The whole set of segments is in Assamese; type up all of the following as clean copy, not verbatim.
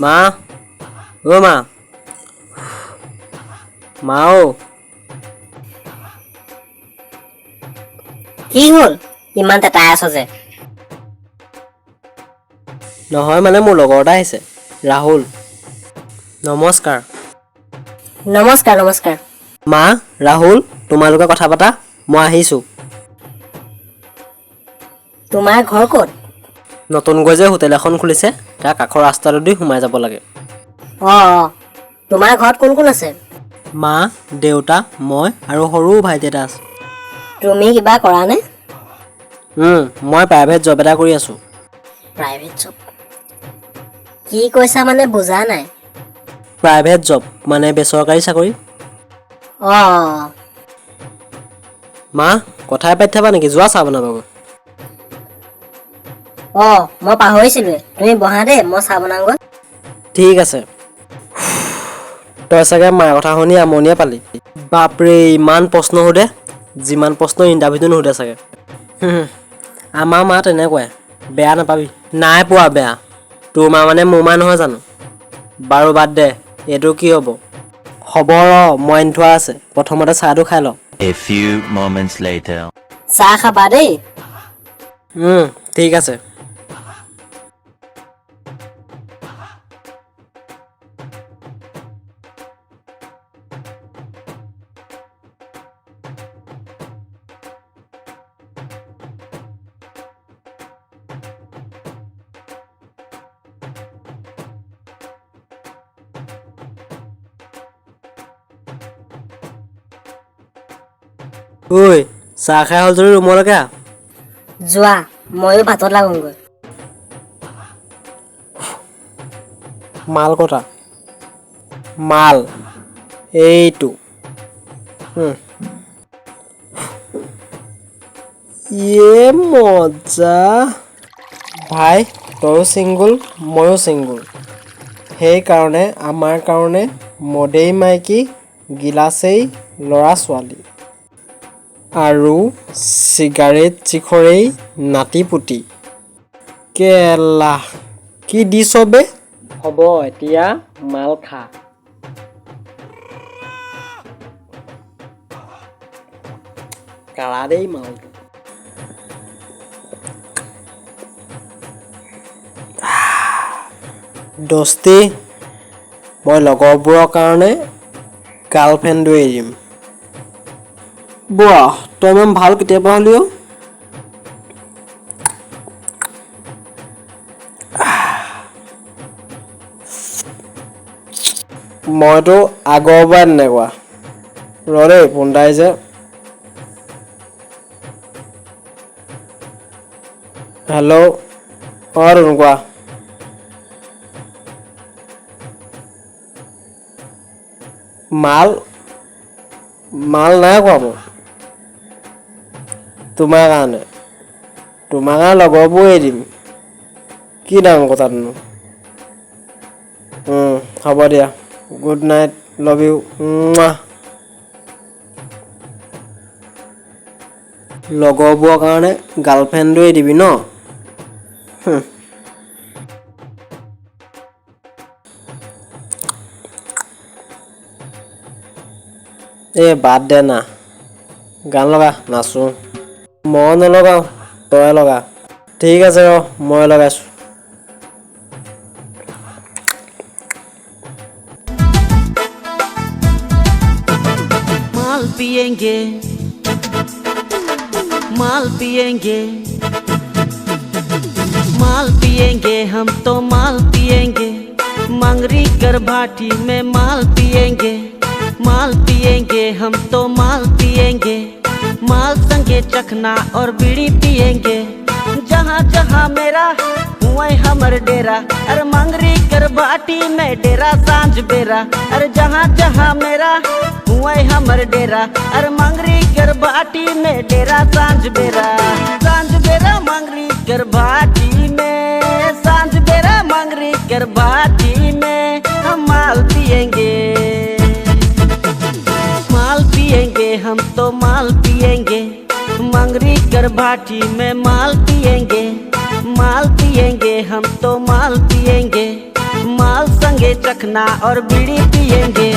মা ও মা মা ও কি হ'ল ইমান তেতাই আছ যে? নহয় মানে মোৰ লগৰ এটা আহিছে ৰাহুল। নমস্কাৰ। নমস্কাৰ নমস্কাৰ। মা ৰাহুল তোমালোকে কথা পাতা মই আহিছোঁ। তোমাৰ ঘৰ ক'ত? নতুনকৈ যে হোটেল এখন খুলিছে তাৰ কাষৰ ৰাস্তাটো দি সোমাই যাব লাগে। অঁ তোমাৰ ঘৰত কোন কোন আছে? মা দেউতা মই আৰু সৰু ভাইটি এটা আছে। তুমি কিবা কৰা নে? মই প্ৰাইভেট জব এটা কৰি আছোঁ। প্ৰাইভেট জব কি কৈছা মানে বুজা নাই। প্ৰাইভেট জব মানে বেচৰকাৰী চাকৰি। অঁ মা কথাই পাতি থাকা নেকি যোৱা চাহ বনাবগৈ। অঁ মই পাহৰিছিলোঁৱে তুমি বহা দেই মই চাহ বনাওঁগৈ। ঠিক আছে। তই চাগে মাৰ কথা শুনি আমনিয়ে পালি। বাপৰে ইমান প্ৰশ্ন সোধে যিমান প্ৰশ্ন ইণ্টাৰভিউটো নুসুধে চাগে। আমাৰ মা তেনেকুৱাই বেয়া নাপাবি। নাই পোৱা বেয়া তোৰ মা মানে মোৰ মা নহয় জানো। বাৰু বাদ দে এইটো কি হ'ব। হ'ব ৰ মই আনি থোৱা আছে প্ৰথমতে চাহটো খাই ল। A few moments later. চাহ খাবা দেই। ঠিক আছে। ঐ চাহ খাই হ'ল যদি ৰুমলৈকে আহ। যোৱা ময়ো ভাতত লাগোঁগৈ। মাল কটা মাল এইটো ইয়ে মজা। ভাই তয়ো ছিংগুল ময়ো ছিংগুল সেইকাৰণে আমাৰ কাৰণে মদেই মাইকী গিলাচেই ল'ৰা ছোৱালী আৰু চিগাৰেট চিখৰেই নাতিপুতি। কেলা কি দিছ বে। হ'ব এতিয়া মাল খা। কাৰা দেই মালটো। দস্তি মই লগৰবোৰৰ কাৰণে গাৰ্লফ্ৰেণ্ডো এৰিম। বাহ তই ইমান ভাল কেতিয়াবা হ'লি অ'। মইতো আগৰ পৰাই তেনেকুৱা। ৰ দেই ফোন এটা আহিছে। হেল্ল' অঁ তেনেকুৱা মাল নাই কোৱা মই তোমাৰ কাৰণে লগৰবোৰ এৰি দিম কি ডাঙৰ কথাটোনো। হ'ব দিয়া গুড নাইট লাভ ইউ। লগৰবোৰৰ কাৰণে গাৰ্লফ্ৰেণ্ডো এৰি দিবি ন। এই বাদ দে না গান লগা নাচো। মই নলগাওঁ তই লগা। ঠিক আছে ৰ মই লগাইছোঁ। माल पिएंगे माल पिएंगे माल पिएंगे हम तो माल पिएंगे मंगरी कर भाटी में माल पिएंगे हम तो माल पिएंगे माल संगे चखना और बीड़ी पिएंगे जहाँ जहाँ मेरा वहीं हमर डेरा अरे मंगरी कर भाटी में डेरा सांझ बेरा अरे जहाँ जहाँ मेरा वहीं हमर डेरा अरे मंगरी कर भाटी में डेरा सांझ बेरा मंगरी कर भाटी में सांझ बेरा मंगरी कर भाटी में हम माल पिएंगे हम तो माल पिएंगे मंगरी कर भाटी में माल पिएंगे हम तो माल पिएंगे माल संगे चखना और बीड़ी पिएंगे।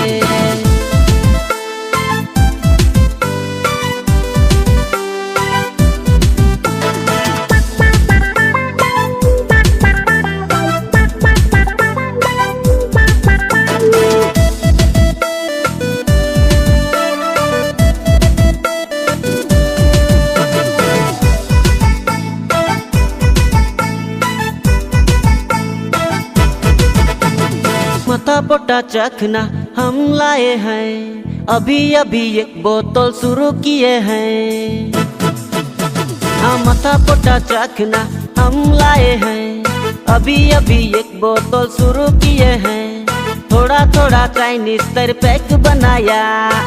माथा पोटा चखना हम लाए हैं, अभी अभी एक बोतल शुरू किए हैं। हाँ माथा पोटा चखना हम लाए हैं, अभी अभी एक बोतल शुरू किए हैं। थोड़ा थोड़ा चाइनीज तर पैक बनाया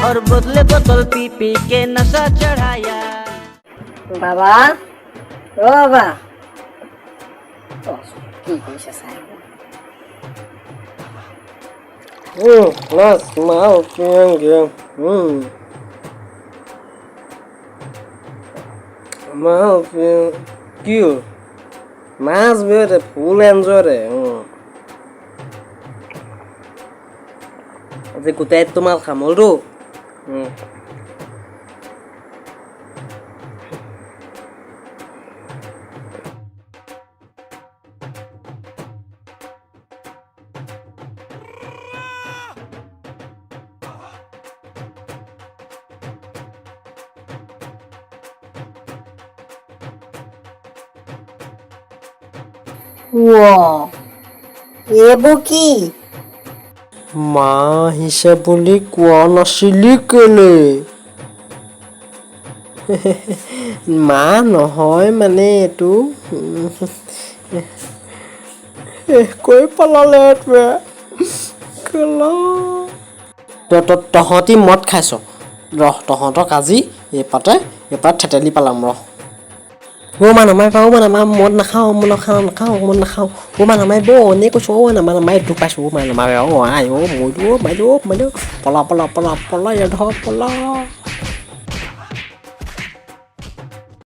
और बोतले बोतल पी पी के नशा चढ़ाया। বাবা ও বাবা কি কৰিছে চাই Mas mau piangge. Mau piang. Kiu. Mas bere full enjoy re. আজি কুতাই তোমাল খামল ৰো। এইবোৰ কি মা হিচাপ বুলি কোৱা নাছিলি কেলে মা নহয় মানে এইটো কৈ পেলালে তহঁতি মদ খাইছ ৰহ তহঁতক আজি এপাত থেতেলি পেলাম ৰহ মা নামাই পাওঁ নামাই মদ নাখাওঁ মদ নাখাওঁ মা নামাই বৌ এনেই কৈছোঁ নামাই দুখ পাইছোঁ মা নামাই আই মৰিলোঁ পলা ধৰ পলা